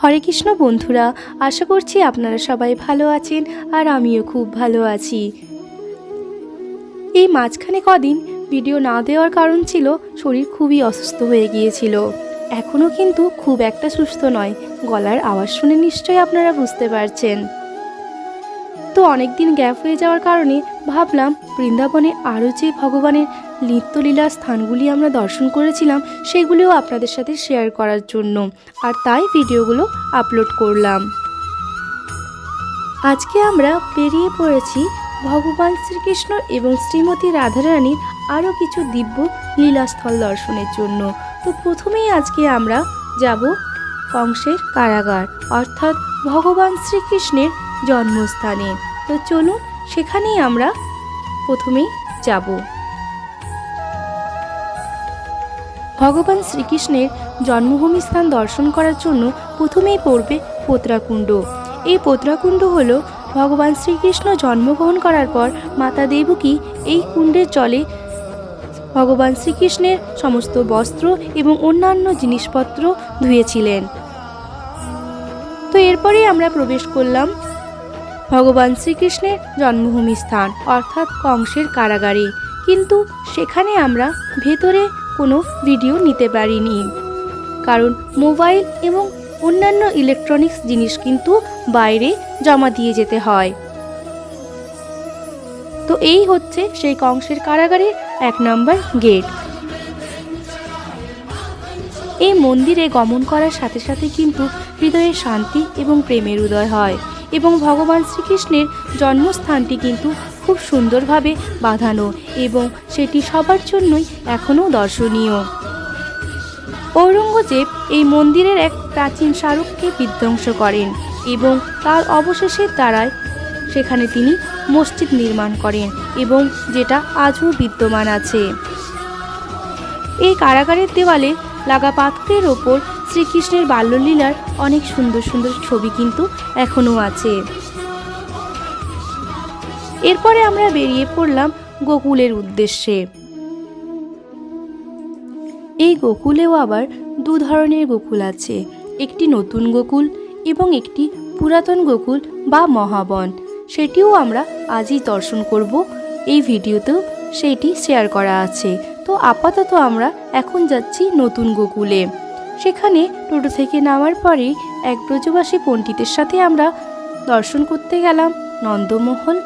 হরে কৃষ্ণ বন্ধুরা, আশা করছি আপনারা সবাই ভালো আছেন আর আমিও খুব ভালো আছি। এই মাঝখানে কদিন ভিডিও না দেওয়ার কারণ ছিল শরীর খুবই অসুস্থ হয়ে গিয়েছিল। এখনও কিন্তু খুব একটা সুস্থ নয়, গলার আওয়াজ শুনে নিশ্চয়ই আপনারা বুঝতে পারছেন। তো অনেক দিন গ্যাপ হয়ে যাওয়ার কারণে ভাবলাম বৃন্দাবনে আরও যে ভগবানের নিত্যলীলার স্থানগুলি আমরা দর্শন করেছিলাম সেগুলিও আপনাদের সাথে শেয়ার করার জন্য, আর তাই ভিডিওগুলো আপলোড করলাম। আজকে আমরা বেরিয়ে পড়েছি ভগবান শ্রীকৃষ্ণ এবং শ্রীমতী রাধারানীর আরও কিছু দিব্য লীলাস্থল দর্শনের জন্য। তো প্রথমেই আজকে আমরা যাব কংসের কারাগার, অর্থাৎ ভগবান শ্রীকৃষ্ণের জন্মস্থানে। তো চলুন সেখানেই আমরা প্রথমেই যাব। ভগবান শ্রীকৃষ্ণের জন্মভূমি স্থান দর্শন করার জন্য প্রথমেই পড়বে পোত্রাকুণ্ড। এই পোত্রাকুণ্ড হল ভগবান শ্রীকৃষ্ণ জন্মগ্রহণ করার পর মাতা দেবকী এই কুণ্ডের জলে ভগবান শ্রীকৃষ্ণের সমস্ত বস্ত্র এবং অন্যান্য জিনিসপত্র ধুয়েছিলেন। তো এরপরেই আমরা প্রবেশ করলাম ভগবান শ্রীকৃষ্ণের জন্মভূমি স্থান অর্থাৎ কংসের কারাগারে, কিন্তু সেখানে আমরা ভেতরে কোনো ভিডিও নিতে পারিনি, কারণ মোবাইল এবং অন্যান্য ইলেকট্রনিক্স জিনিস কিন্তু বাইরে জমা দিয়ে যেতে হয়। তো এই হচ্ছে সেই কংসের কারাগারের 1 নম্বর গেট। এই মন্দিরে গমন করার সাথে সাথে কিন্তু হৃদয়ে শান্তি এবং প্রেমের উদয় হয়, এবং ভগবান শ্রীকৃষ্ণের জন্মস্থানটি কিন্তু খুব সুন্দরভাবে বাঁধানো এবং সেটি সবার জন্যই এখনও দর্শনীয়। ঔরঙ্গজেব এই মন্দিরের এক প্রাচীন স্মারককে বিধ্বংস করেন এবং তার অবশেষের দ্বারায় সেখানে তিনি মসজিদ নির্মাণ করেন, এবং যেটা আজও বিদ্যমান আছে। এই কারাগারের দেওয়ালে লাগা পাথরের ওপর শ্রীকৃষ্ণের বাল্যলীলার অনেক সুন্দর সুন্দর ছবি কিন্তু এখনও আছে। এরপরে আমরা বেরিয়ে পড়লাম গোকুলের উদ্দেশ্যে। এই গোকুলেও আবার 2 ধরনের গোকুল আছে, একটি নতুন গোকুল এবং একটি পুরাতন গোকুল বা মহাবন। সেটিও আমরা আজই দর্শন করব, এই ভিডিওতেও সেটি শেয়ার করা আছে। তো আপাতত আমরা এখন যাচ্ছি নতুন গোকুলে। সেখানে টোটো থেকে নামার পরে এক ব্রজবাসী পণ্ডিতের সাথে আমরা দর্শন করতে গেলাম নন্দমহল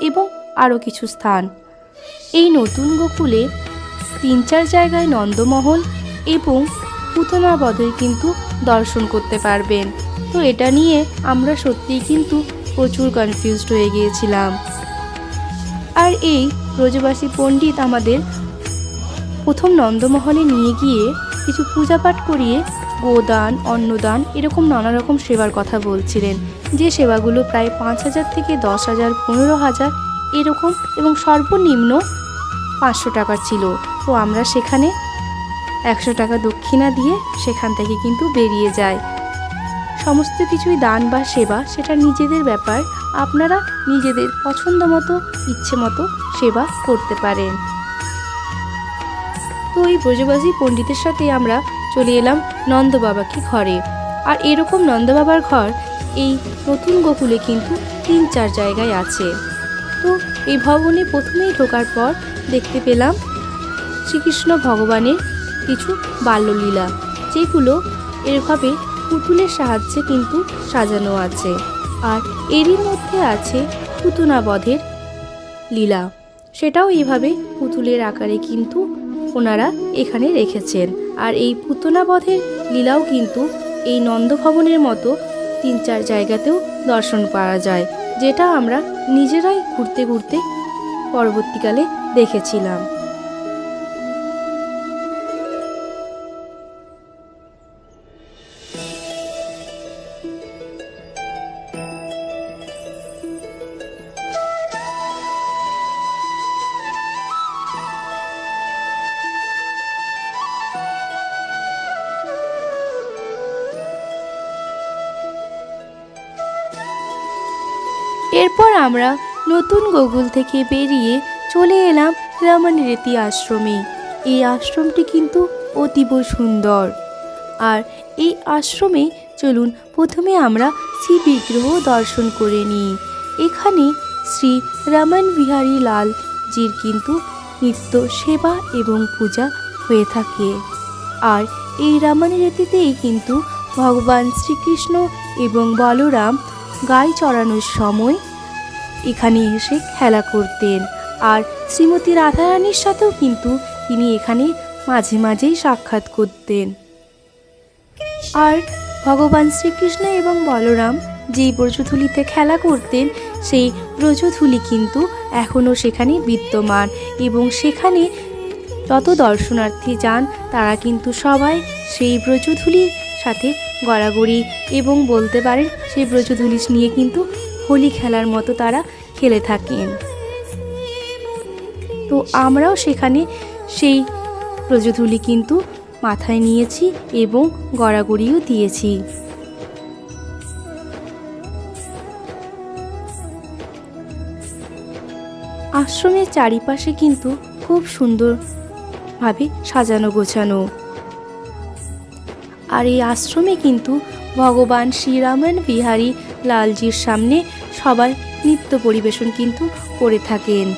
এবং আরও কিছু স্থান। এই নতুন গোকুলে 3-4 জায়গায় নন্দমহল এবং পুতনা বধের কিন্তু দর্শন করতে পারবেন। তো এটা নিয়ে আমরা সত্যিই কিন্তু প্রচুর কনফিউজড হয়ে গিয়েছিলাম। আর এই ব্রজবাসী পণ্ডিত আমাদের প্রথম নন্দমহলে নিয়ে গিয়ে কিছু পূজাপাঠ করিয়ে গোদান, অন্নদান এরকম নানা রকম সেবার কথা বলছিলেন, যে সেবাগুলো প্রায় 5,000 থেকে 10,000, 15,000 এরকম, এবং সর্বনিম্ন 500 টাকার ছিল। তো আমরা সেখানে 100 টাকা দক্ষিণা দিয়ে সেখান থেকে কিন্তু বেরিয়ে যাই। সমস্ত কিছুই দান বা সেবা সেটা নিজেদের ব্যাপার, আপনারা নিজেদের পছন্দ মতো ইচ্ছে মতো সেবা করতে পারেন। তো এই ব্রজবাসী পণ্ডিতের সাথে আমরা চলে এলাম নন্দবাবাকে ঘরে। আর এরকম নন্দবাবার ঘর এই নতুন গোকুলে কিন্তু 3-4 জায়গায় আছে। তো এই ভবনে প্রথমেই ঢোকার পর দেখতে পেলাম শ্রীকৃষ্ণ ভগবানের কিছু বাল্যলীলা, যেগুলো এভাবে পুতুলের সাহায্যে কিন্তু সাজানো আছে। আর এরই মধ্যে আছে পুতনা বধের লীলা, সেটাও এইভাবে পুতুলের আকারে কিন্তু ওনারা এখানে রেখেছেন। আর এই পুতনা বধের লীলাও কিন্তু এই নন্দভবনের মতো 3-4 জায়গাতেও দর্শন করা যায়, যেটা আমরা নিজেরাই ঘুরতে ঘুরতে পরবর্তীকালে দেখেছিলাম। এরপর আমরা নতুন গোকুল থেকে বেরিয়ে চলে এলাম রমণীরেতি আশ্রমে। এই আশ্রমটি কিন্তু অতীব সুন্দর, আর এই আশ্রমে চলুন প্রথমে আমরা শ্রী বিগ্রহ দর্শন করে নিই। এখানে শ্রী রমন বিহারী লালজির কিন্তু নিত্য সেবা এবং পূজা হয়ে থাকে। আর এই রমন রীতিতেই কিন্তু ভগবান শ্রীকৃষ্ণ এবং বলরাম গাই চড়ানোর সময় এখানে এসে খেলা করতেন। আর শ্রীমতী রাধারানীর সাথেও কিন্তু তিনি এখানে মাঝে মাঝেই সাক্ষাৎ করতেন। আর ভগবান শ্রীকৃষ্ণ এবং বলরাম যেই ব্রজধূলিতে খেলা করতেন সেই ব্রজধূলি কিন্তু এখনও সেখানে বিদ্যমান, এবং সেখানে যত দর্শনার্থী যান তারা কিন্তু সবাই সেই ব্রজধূলির সাথে গড়াগড়ি এবং বলতে পারেন সেই ব্রজধূলি নিয়ে কিন্তু হোলি খেলার মতো তারা খেলে থাকেন। তো আমরাও সেখানে সেই ব্রজধূলি কিন্তু মাথায় নিয়েছি এবং গড়াগড়িও দিয়েছি। আশ্রমের চারিপাশে কিন্তু খুব সুন্দরভাবে সাজানো গোছানো। আর এই আশ্রমে কিন্তু ভগবান শ্রী রমন বিহারী লালজির সামনে সবাই নৃত্য পরিবেশন কিন্তু করে থাকেন।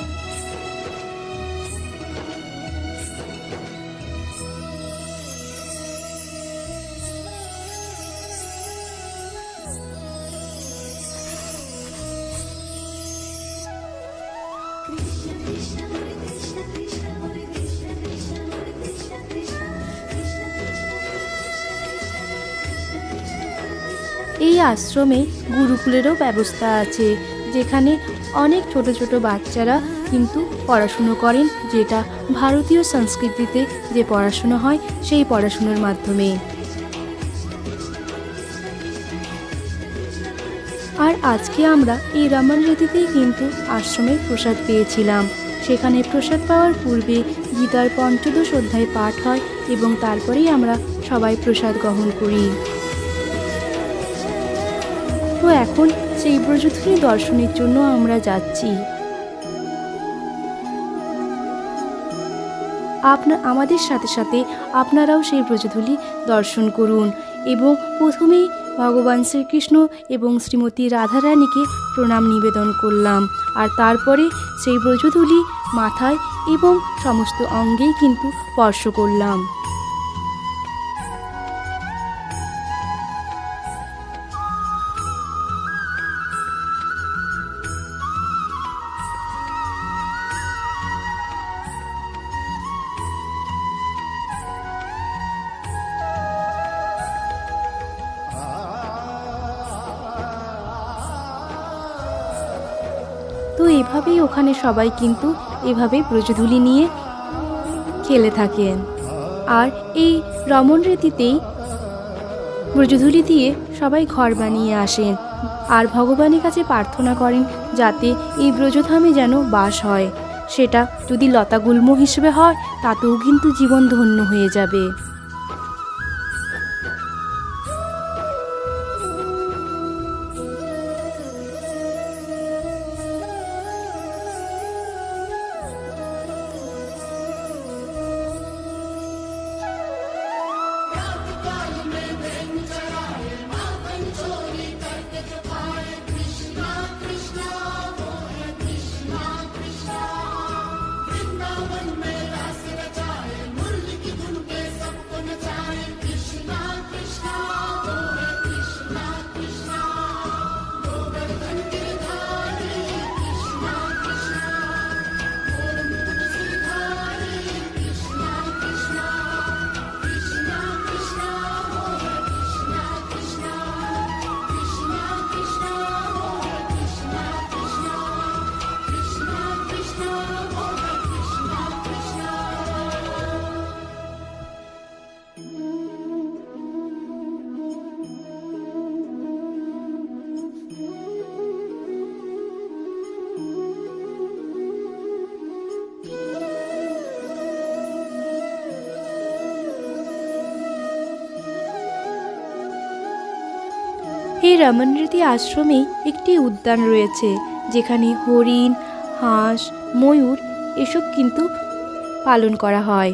এই আশ্রমে গুরুকুলেরও ব্যবস্থা আছে, যেখানে অনেক ছোট ছোট বাচ্চারা কিন্তু পড়াশুনো করেন, যেটা ভারতীয় সংস্কৃতিতে যে পড়াশুনো হয় সেই পড়াশুনোর মাধ্যমে। আর আজকে আমরা এই রমন রীতিতেই কিন্তু আশ্রমের প্রসাদ পেয়েছিলাম। সেখানে প্রসাদ পাওয়ার পূর্বে গীতার ৫ম অধ্যায় পাঠ হয় এবং তারপরেই আমরা সবাই প্রসাদ গ্রহণ করি। তো এখন সেই ব্রজধূলি দর্শনের জন্য আমরা যাচ্ছি। আমাদের সাথে সাথে আপনারাও সেই ব্রজধূলি দর্শন করুন এবং প্রথমেই ভগবান শ্রীকৃষ্ণ এবং শ্রীমতী রাধারানীকে প্রণাম নিবেদন করলাম। আর তারপরে সেই ব্রজধূলি মাথায় এবং সমস্ত অঙ্গেই কিন্তু স্পর্শ করলাম। তো এভাবেই ওখানে সবাই কিন্তু এভাবে ব্রজধূলি নিয়ে খেলে থাকেন। আর এই রমন রীতিতেই ব্রজধূলি দিয়ে সবাই ঘর বানিয়ে আসেন আর ভগবানের কাছে প্রার্থনা করেন যাতে এই ব্রজধামে যেন বাস হয়। সেটা যদি লতাগুল্ম হিসেবে হয় তাতেও কিন্তু জীবন ধন্য হয়ে যাবে। এই রমনরীতি আশ্রমে একটি উদ্যান রয়েছে, যেখানে হরিণ, হাঁস, ময়ূর এসব কিন্তু পালন করা হয়।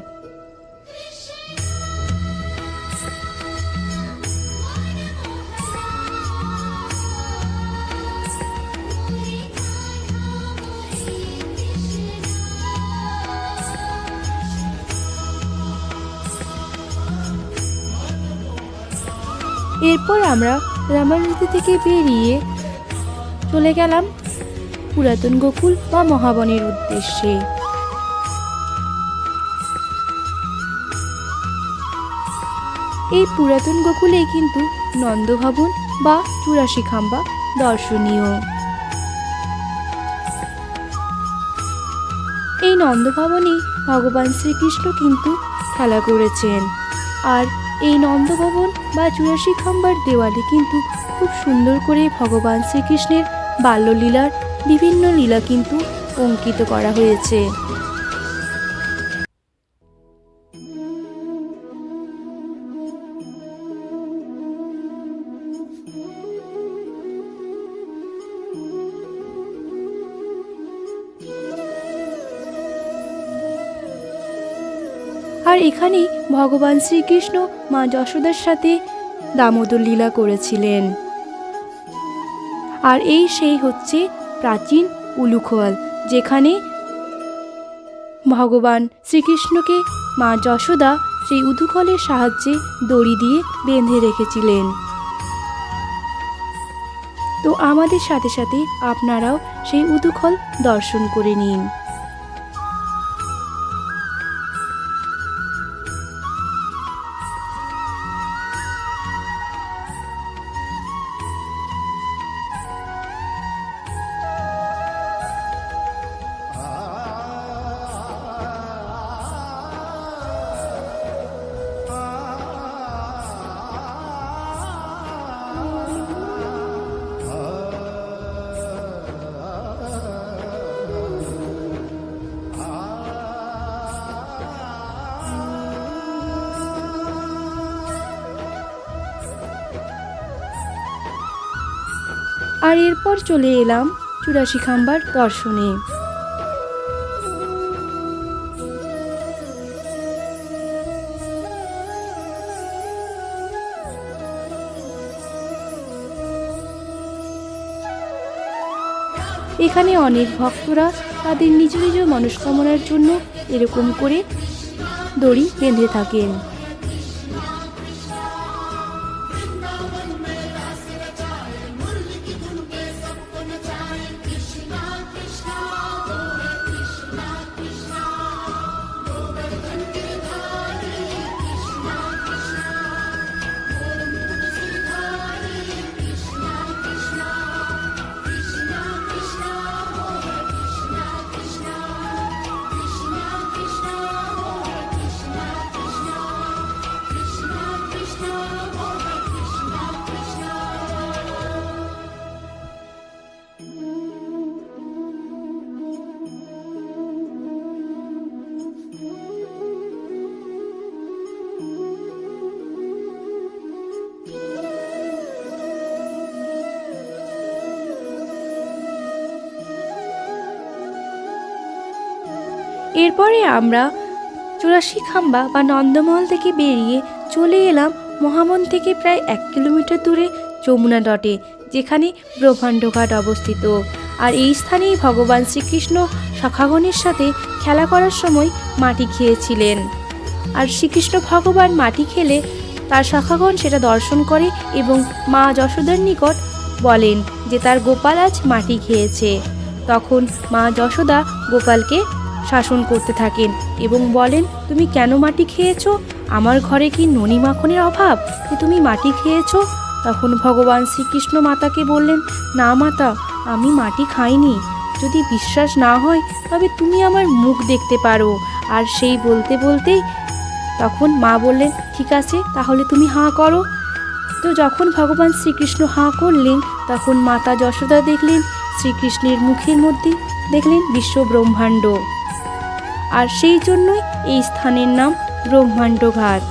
এরপর আমরা রামায়ণী থেকে বেরিয়ে চলে গেলাম পুরাতন গোকুল বা মহাবনের উদ্দেশ্যে। এই পুরাতন গোকুলেই কিন্তু নন্দভবন বা ৮৪ খাম্বা দর্শনীয়। এই নন্দভবনেই ভগবান শ্রীকৃষ্ণ কিন্তু খেলা করেছেন। আর এই নন্দভবন বা ৮৪ খাম্বার দেওয়ালে কিন্তু খুব সুন্দর করে ভগবান শ্রীকৃষ্ণের বাল্যলীলার বিভিন্ন লীলা কিন্তু অঙ্কিত করা হয়েছে। আর এখানেই ভগবান শ্রীকৃষ্ণ মা যশোদার সাথে দামোদর লীলা করেছিলেন। আর এই সেই হচ্ছে প্রাচীন উলুখোয়াল, যেখানে ভগবান শ্রীকৃষ্ণকে মা যশোদা সেই উলুখোয়ালের সাহায্যে দড়ি দিয়ে বেঁধে রেখেছিলেন। তো আমাদের সাথে সাথে আপনারাও সেই উলুখোয়াল দর্শন করে নিন। আর এরপর চলে এলাম ৮৪ খাম্বার দর্শনে। এখানে অনেক ভক্তরা তাদের নিজ নিজ মনস্কামনার জন্য এরকম করে দড়ি বেঁধে থাকেন। এরপরে আমরা ৮৪ খাম্বা বা নন্দমহল থেকে বেরিয়ে চলে এলাম মহাবন থেকে প্রায় ১ কিলোমিটার দূরে যমুনা তটে, যেখানে ব্রহ্মাণ্ড ঘাট অবস্থিত। আর এই স্থানেই ভগবান শ্রীকৃষ্ণ সখাগণের সাথে খেলা করার সময় মাটি খেয়েছিলেন। আর শ্রীকৃষ্ণ ভগবান মাটি খেলে তার সখাগণ সেটা দর্শন করে এবং মা যশোদার নিকট বলেন যে তার গোপাল আজ মাটি খেয়েছে। তখন মা যশোদা গোপালকে শাসন করতে থাকেন এবং বলেন, তুমি কেন মাটি খেয়েছো? আমার ঘরে কি ননি মাখনের অভাব যে তুমি মাটি খেয়েছো? তখন ভগবান শ্রীকৃষ্ণ মাতাকে বললেন, না মাতা, আমি মাটি খাইনি। যদি বিশ্বাস না হয় তবে তুমি আমার মুখ দেখতে পারো। আর সেই বলতে বলতেই তখন মা বললেন, ঠিক আছে, তাহলে তুমি হাঁ করো। তো যখন ভগবান শ্রীকৃষ্ণ হাঁ করলেন তখন মাতা যশোদা দেখলেন শ্রীকৃষ্ণের মুখের মধ্যে দেখলেন বিশ্ব ব্রহ্মাণ্ড। আর সেই জন্যই এই স্থানের নাম ব্রহ্মাণ্ড ঘাট।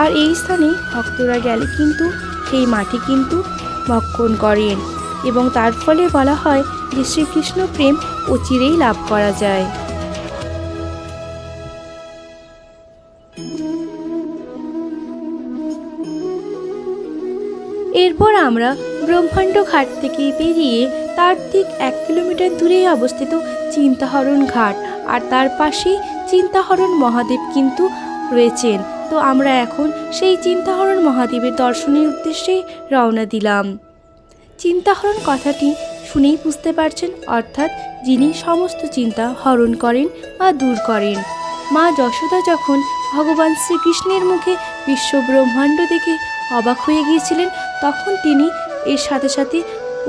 আর এই স্থানে ভক্তরা গেলে কিন্তু সেই মাটি কিন্তু ভক্ষণ করেন এবং তার ফলে বলা হয় যে শ্রীকৃষ্ণ প্রেম অচিরেই লাভ করা যায়। এরপর আমরা ব্রহ্মাণ্ড ঘাট থেকে বেরিয়ে তার ঠিক ১ কিলোমিটার দূরেই অবস্থিত চিন্তাহরণ ঘাট আর তার পাশেই চিন্তাহরণ মহাদেব কিন্তু রয়েছেন। তো আমরা এখন সেই চিন্তাহরণ মহাদেবের দর্শনের উদ্দেশ্যে রওনা দিলাম। চিন্তাহরণ কথাটি শুনেই বুঝতে পারছেন, অর্থাৎ যিনি সমস্ত চিন্তা হরণ করেন বা দূর করেন। মা যশোদা যখন ভগবান শ্রীকৃষ্ণের মুখে বিশ্ব ব্রহ্মাণ্ড দেখে অবাক হয়ে গিয়েছিলেন, তখন তিনি এর সাথে সাথে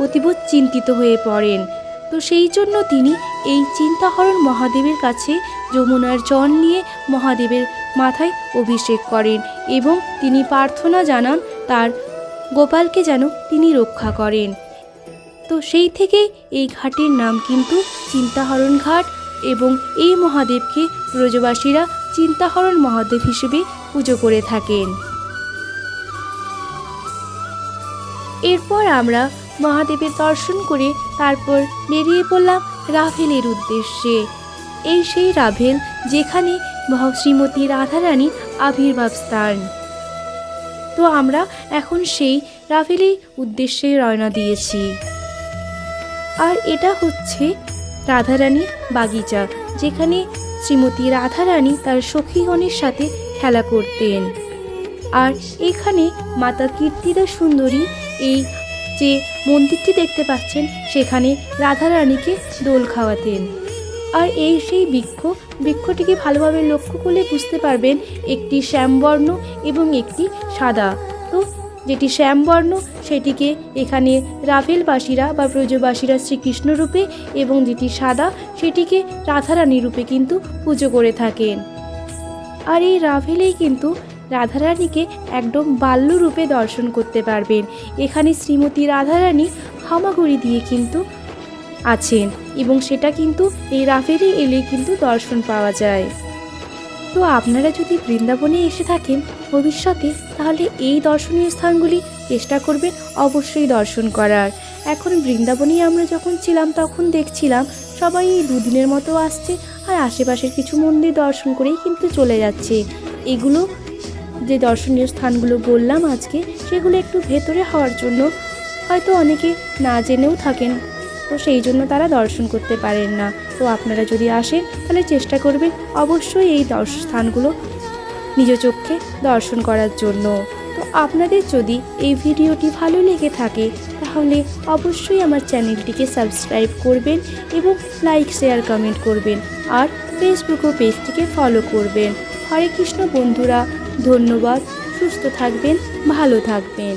অতীব চিন্তিত হয়ে পড়েন। তো সেই জন্য তিনি এই চিন্তাহরণ মহাদেবের কাছে যমুনার জল নিয়ে মহাদেবের মাথায় অভিষেক করেন এবং তিনি প্রার্থনা জানান তার গোপালকে যেন তিনি রক্ষা করেন। তো সেই থেকেই এই ঘাটের নাম কিন্তু চিন্তাহরণ ঘাট এবং এই মহাদেবকে ব্রজবাসীরা চিন্তাহরণ মহাদেব হিসেবে পুজো করে থাকেন। এরপর আমরা মহাদেবের দর্শন করে তারপর বেরিয়ে পড়লাম রাভেলের উদ্দেশ্যে। এই সেই রাভেল যেখানে শ্রীমতী রাধারানীর আবির্ভাব স্থান। তো আমরা এখন সেই রাভেলের উদ্দেশ্যে রওনা দিয়েছি। আর এটা হচ্ছে রাধারানীর বাগিচা, যেখানে শ্রীমতী রাধারানী তার সখীগণের সাথে খেলা করতেন। আর এখানে মাতা কীর্তিদা সুন্দরী এই যে মন্দিরটি দেখতে পাচ্ছেন, সেখানে রাধারানীকে দোল খাওয়াতেন। আর এই সেই বৃক্ষটিকে ভালোভাবে লক্ষ্য করলে বুঝতে পারবেন একটি শ্যামবর্ণ এবং একটি সাদা। তো যেটি শ্যামবর্ণ সেটিকে এখানে রাভেলবাসীরা বা ব্রজবাসীরা শ্রীকৃষ্ণ রূপে, এবং যেটি সাদা সেটিকে রাধারানী রূপে কিন্তু পুজো করে থাকেন। আর এই রাভেলেই কিন্তু রাধারানীকে একদম বাল্য রূপে দর্শন করতে পারবেন। এখানে শ্রীমতী রাধারানী হামাগুড়ি দিয়ে কিন্তু আছেন এবং সেটা কিন্তু এই রাভেলে এলে কিন্তু দর্শন পাওয়া যায়। তো আপনারা যদি বৃন্দাবনে এসে থাকেন ভবিষ্যতে, তাহলে এই দর্শনীয় স্থানগুলি চেষ্টা করবেন অবশ্যই দর্শন করার। এখন বৃন্দাবনেই আমরা যখন ছিলাম তখন দেখছিলাম সবাই এই দুদিনের মতো আসছে আর আশেপাশের কিছু মন্দির দর্শন করেই কিন্তু চলে যাচ্ছে। এগুলো যে দর্শনীয় স্থানগুলো বললাম আজকে, সেগুলো একটু ভেতরে হওয়ার জন্য হয়তো অনেকে না জেনেও থাকেন, তো সেই জন্য তারা দর্শন করতে পারেন না। তো আপনারা যদি আসেন তাহলে চেষ্টা করবেন অবশ্যই এই স্থানগুলো নিজ চোখে দর্শন করার জন্য। তো আপনাদের যদি এই ভিডিওটি ভালো লেগে থাকে তাহলে অবশ্যই আমার চ্যানেলটিকে সাবস্ক্রাইব করবেন এবং লাইক শেয়ার কমেন্ট করবেন, আর ফেসবুক ও পেজটিকে ফলো করবেন। হরে কৃষ্ণ বন্ধুরা, ধন্যবাদ। সুস্থ থাকবেন, ভালো থাকবেন।